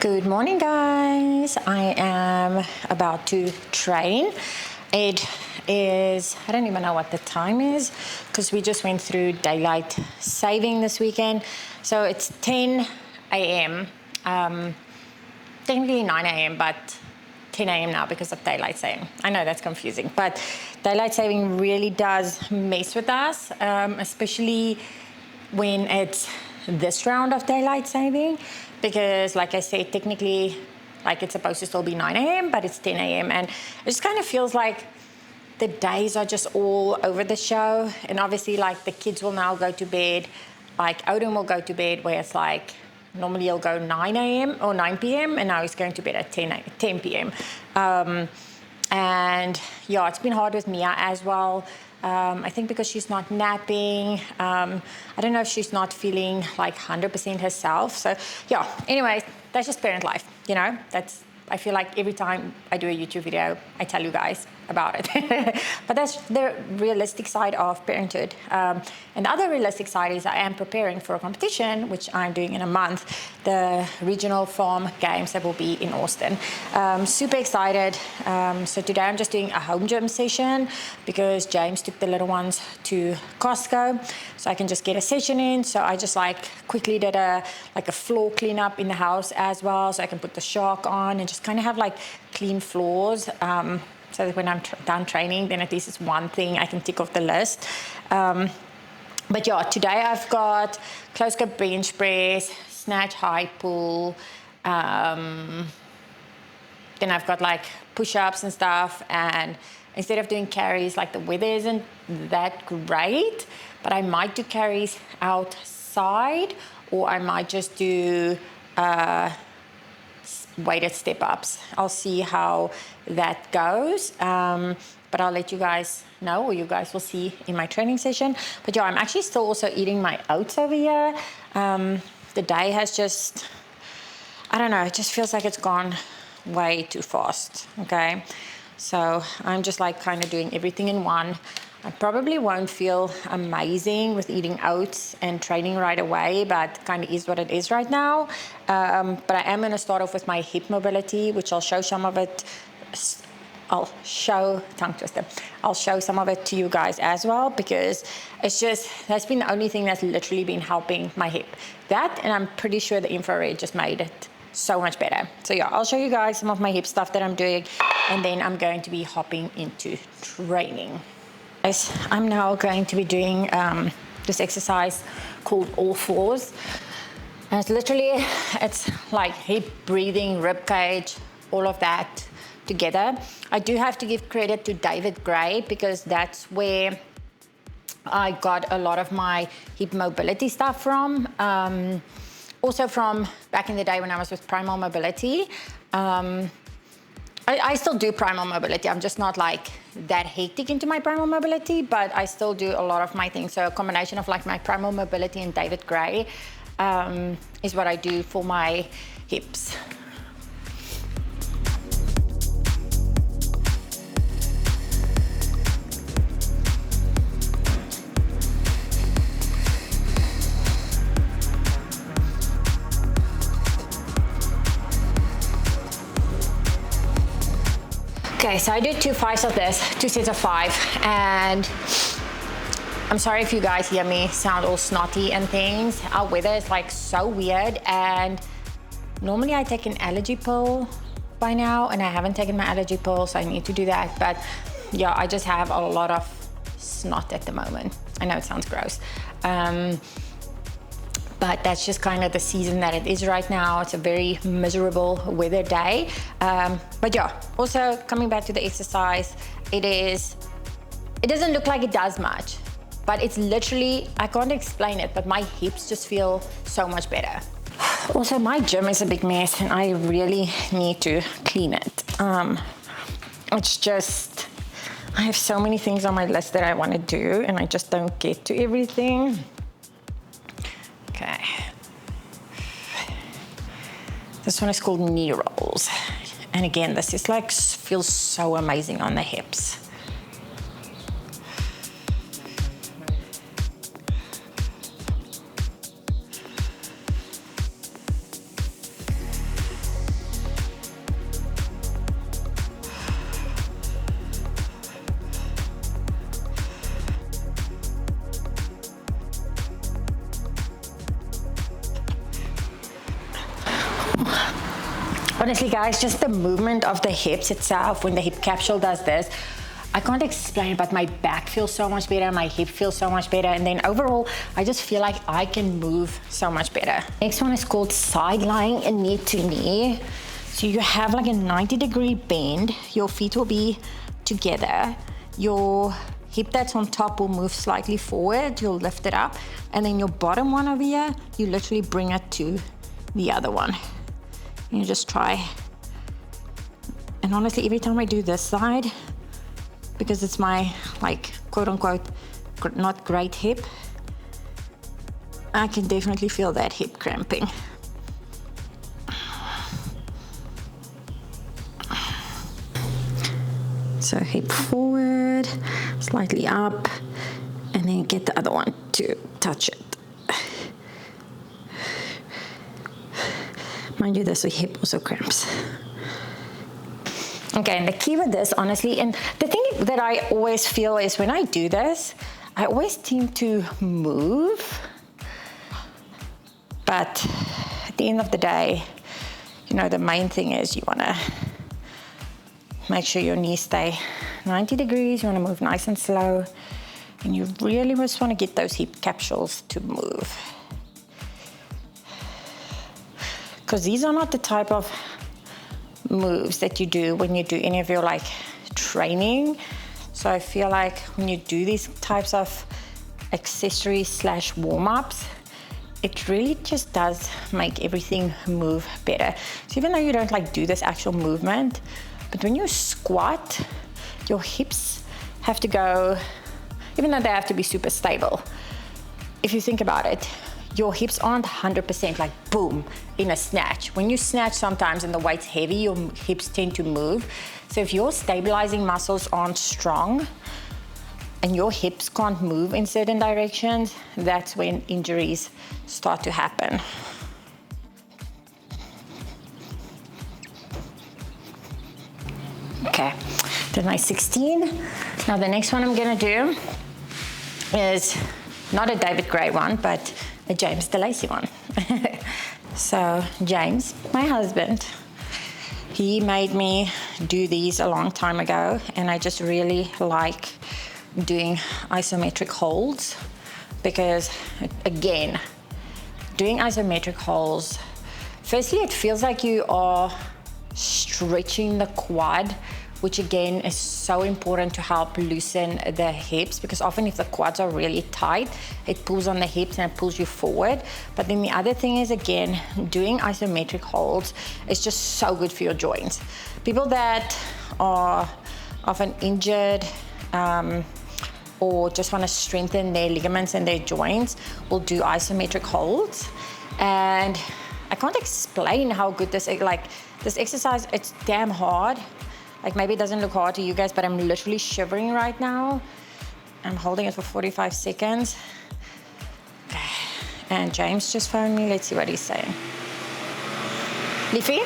Good morning, guys. I am about to train. It is, I don't even know what the time is because we just went through daylight saving this weekend. So it's 10 a.m. Technically 9 a.m., but 10 a.m. now because of daylight saving. I know that's confusing, but daylight saving really does mess with us, especially when it's this round of daylight saving, because like I said, technically, like it's supposed to still be 9 a.m., but it's 10 a.m. And it just kind of feels like the days are just all over the show. And obviously, like the kids will now go to bed, like Odin will go to bed where it's like, normally he'll go 9 a.m. or 9 p.m. and now he's going to bed at 10 p.m. And yeah, it's been hard with Mia as well. I think because she's not napping. I don't know if she's not feeling like 100% herself. So yeah, anyway, that's just parent life, you know. I feel like every time I do a YouTube video, I tell you guys about it. But that's the realistic side of parenthood. And the other realistic side is I am preparing for a competition, which I'm doing in a month, the Regional Farm Games that will be in Austin. Super excited. So today I'm just doing a home gym session because James took the little ones to Costco, so I can just get a session in. So I just like quickly did a floor cleanup in the house as well, so I can put the Shark on and just kind of have like clean floors. So that when I'm done training, then at least it's one thing I can tick off the list. But yeah, today I've got close grip bench press, snatch high pull, then I've got like push-ups and stuff. And instead of doing carries, like the weather isn't that great, but I might do carries outside, or I might just do weighted step-ups. I'll see how that goes, but I'll let you guys know, or you guys will see in my training session. But yeah, I'm actually still also eating my oats over here. The day has just, I don't know, it just feels like it's gone way too fast, okay? So I'm just like kind of doing everything in one. I probably won't feel amazing with eating oats and training right away, but kind of is what it is right now. But I am going to start off with my hip mobility, which I'll show some of it. I'll show some of it to you guys as well, because it's just, that's been the only thing that's literally been helping my hip. That, and I'm pretty sure the infrared just made it so much better. So yeah, I'll show you guys some of my hip stuff that I'm doing, and then I'm going to be hopping into training. I'm now going to be doing this exercise called all fours. And it's like hip breathing, rib cage, all of that together. I do have to give credit to David Gray, because that's where I got a lot of my hip mobility stuff from. Also from back in the day when I was with Primal Mobility. I still do Primal Mobility. I'm just not like that hectic into my Primal Mobility, but I still do a lot of my things. So a combination of like my Primal Mobility and David Gray is what I do for my hips. Okay, so I did 2 sets of 5, and I'm sorry if you guys hear me sound all snotty and things. Our weather is like so weird, and normally I take an allergy pill by now, and I haven't taken my allergy pill, so I need to do that. But yeah, I just have a lot of snot at the moment. I know it sounds gross. But that's just kind of the season that it is right now. It's a very miserable weather day. But yeah, also coming back to the exercise, it doesn't look like it does much, but it's literally, I can't explain it, but my hips just feel so much better. Also, my gym is a big mess and I really need to clean it. It's just, I have so many things on my list that I want to do and I just don't get to everything. Okay. This one is called knee rolls. And again, this is like, feels so amazing on the hips. Honestly, guys, just the movement of the hips itself, when the hip capsule does this, I can't explain, but my back feels so much better, my hip feels so much better, and then overall, I just feel like I can move so much better. Next one is called side lying and knee to knee. So you have like a 90-degree bend, your feet will be together, your hip that's on top will move slightly forward, you'll lift it up, and then your bottom one over here, you literally bring it to the other one. And you just try. And honestly, every time I do this side, because it's my like quote unquote not great hip, I can definitely feel that hip cramping. So hip forward, slightly up, and then get the other one to touch it. Mind you, this hip also cramps. Okay, and the key with this, honestly, and the thing that I always feel is when I do this, I always seem to move. But at the end of the day, you know, the main thing is you want to make sure your knees stay 90 degrees. You want to move nice and slow. And you really just want to get those hip capsules to move. Because these are not the type of moves that you do when you do any of your like training. So I feel like when you do these types of accessories / warm-ups, it really just does make everything move better. So even though you don't like do this actual movement, but when you squat, your hips have to go, even though they have to be super stable. If you think about it, your hips aren't 100% like boom in a snatch. When you snatch sometimes and the weight's heavy, your hips tend to move. So if your stabilizing muscles aren't strong and your hips can't move in certain directions, that's when injuries start to happen. Okay, did my 16. Now the next one I'm gonna do is not a David Gray one, but a James DeLacy one. So James, my husband, he made me do these a long time ago, and I just really like doing isometric holds because, again, doing isometric holds, firstly, it feels like you are stretching the quad, which again is so important to help loosen the hips, because often if the quads are really tight, it pulls on the hips and it pulls you forward. But then the other thing is, again, doing isometric holds is just so good for your joints. People that are often injured or just want to strengthen their ligaments and their joints will do isometric holds. And I can't explain how good this exercise, it's damn hard. Like maybe it doesn't look hard to you guys, but I'm literally shivering right now. I'm holding it for 45 seconds. And James just phoned me. Let's see what he's saying. Leafy?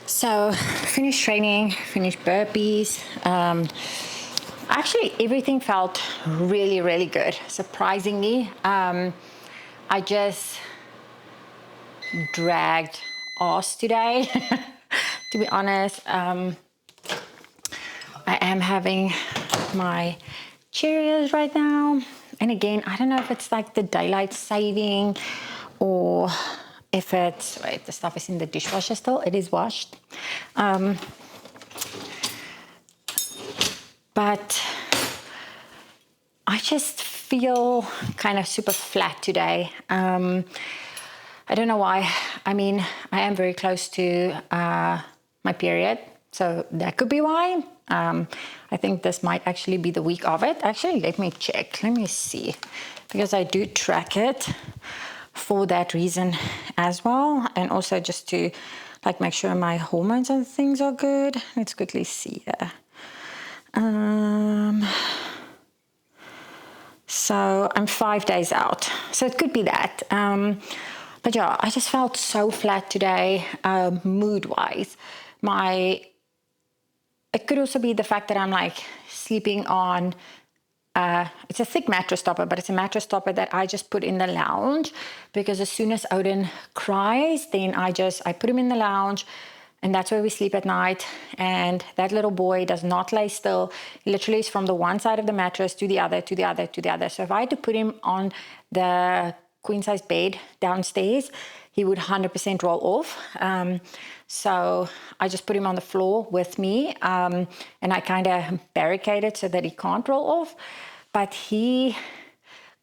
So finished training, finished burpees. Actually, everything felt really, really good. Surprisingly, I just dragged ass today. To be honest, I am having my Cheerios right now. And again, I don't know if it's like the daylight saving or if it's, wait, the stuff is in the dishwasher still. It is washed. But I just feel kind of super flat today. I don't know why. I mean, I am very close to my period, so that could be why. I think this might actually be the week of it. Actually, let me check. Let me see. Because I do track it for that reason as well. And also just to like make sure my hormones and things are good. Let's quickly see here. So I'm 5 days out. So it could be that. But yeah, I just felt so flat today, mood-wise. It could also be the fact that I'm like sleeping on, it's a thick mattress topper, but it's a mattress topper that I just put in the lounge because as soon as Odin cries, then I put him in the lounge and that's where we sleep at night. And that little boy does not lay still. He literally is from the one side of the mattress to the other, to the other, to the other. So if I had to put him on the queen size bed downstairs, he would 100% roll off. So I just put him on the floor with me, and I kind of barricaded so that he can't roll off. But he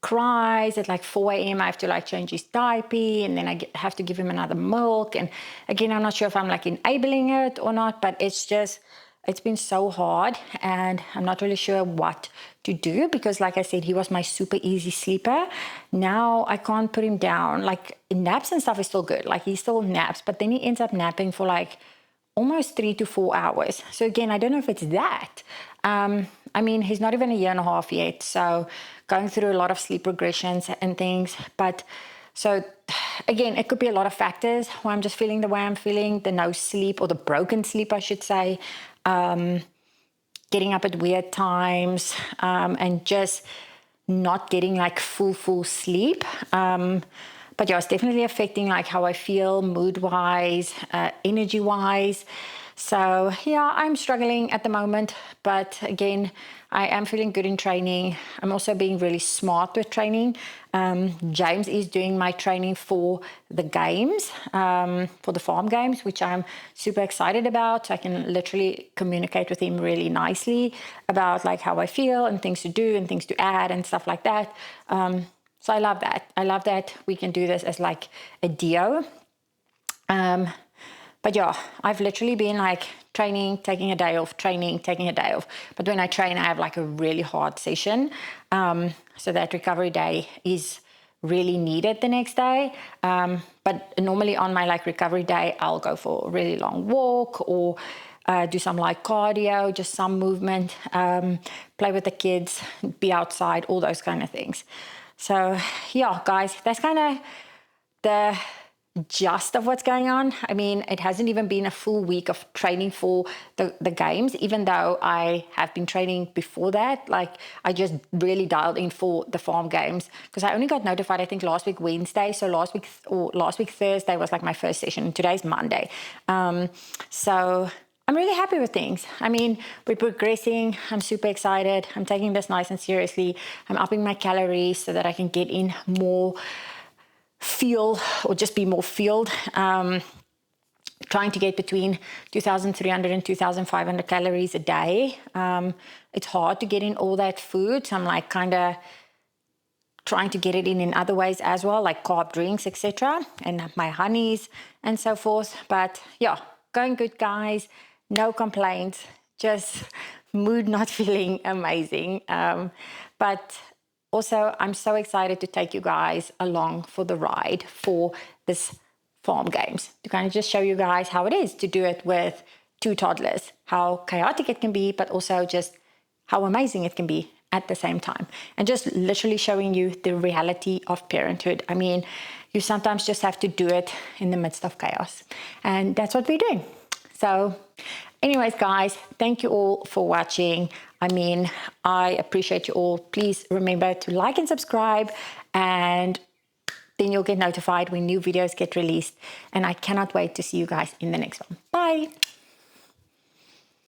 cries at like 4 a.m. I have to like change his diaper, and then I have to give him another milk. And again, I'm not sure if I'm like enabling it or not, but it's been so hard, and I'm not really sure what to do because like I said, he was my super easy sleeper. Now I can't put him down. Like naps and stuff is still good. Like he still naps, but then he ends up napping for like almost 3 to 4 hours. So again, I don't know if it's that. I mean, he's not even a year and a half yet. So going through a lot of sleep regressions and things. But so again, it could be a lot of factors why I'm just feeling the way I'm feeling, the no sleep or the broken sleep, I should say. Getting up at weird times, and just not getting like full sleep. But yeah, it's definitely affecting like how I feel mood-wise, energy-wise. So yeah, I'm struggling at the moment, but again, I am feeling good in training. I'm also being really smart with training. James is doing my training for the games, for the farm games, which I'm super excited about. So I can literally communicate with him really nicely about like how I feel and things to do and things to add and stuff like that. So I love that. I love that we can do this as like a duo. But yeah, I've literally been like training, taking a day off, training, taking a day off. But when I train, I have like a really hard session. So that recovery day is really needed the next day. But normally on my like recovery day, I'll go for a really long walk or do some like cardio, just some movement, play with the kids, be outside, all those kind of things. So yeah, guys, that's kind of the gist of what's going on. I mean, it hasn't even been a full week of training for the games, even though I have been training before that. Like I just really dialed in for the farm games because I only got notified, I think last week Wednesday. So last week Thursday was like my first session. Today's Monday. So I'm really happy with things. I mean, we're progressing. I'm super excited. I'm taking this nice and seriously. I'm upping my calories so that I can get in more fuel or just be more fueled. Trying to get between 2,300 and 2,500 calories a day. It's hard to get in all that food. So I'm like kind of trying to get it in other ways as well, like carb drinks, etc. and my honeys and so forth. But yeah, going good, guys. No complaints. Just mood not feeling amazing. But also, I'm so excited to take you guys along for the ride for this farm games, to kind of just show you guys how it is to do it with 2 toddlers, how chaotic it can be, but also just how amazing it can be at the same time, and just literally showing you the reality of parenthood. I mean, you sometimes just have to do it in the midst of chaos, and that's what we're doing. So anyways, guys, thank you all for watching. I mean, I appreciate you all. Please remember to like and subscribe, and then you'll get notified when new videos get released. And I cannot wait to see you guys in the next one. Bye.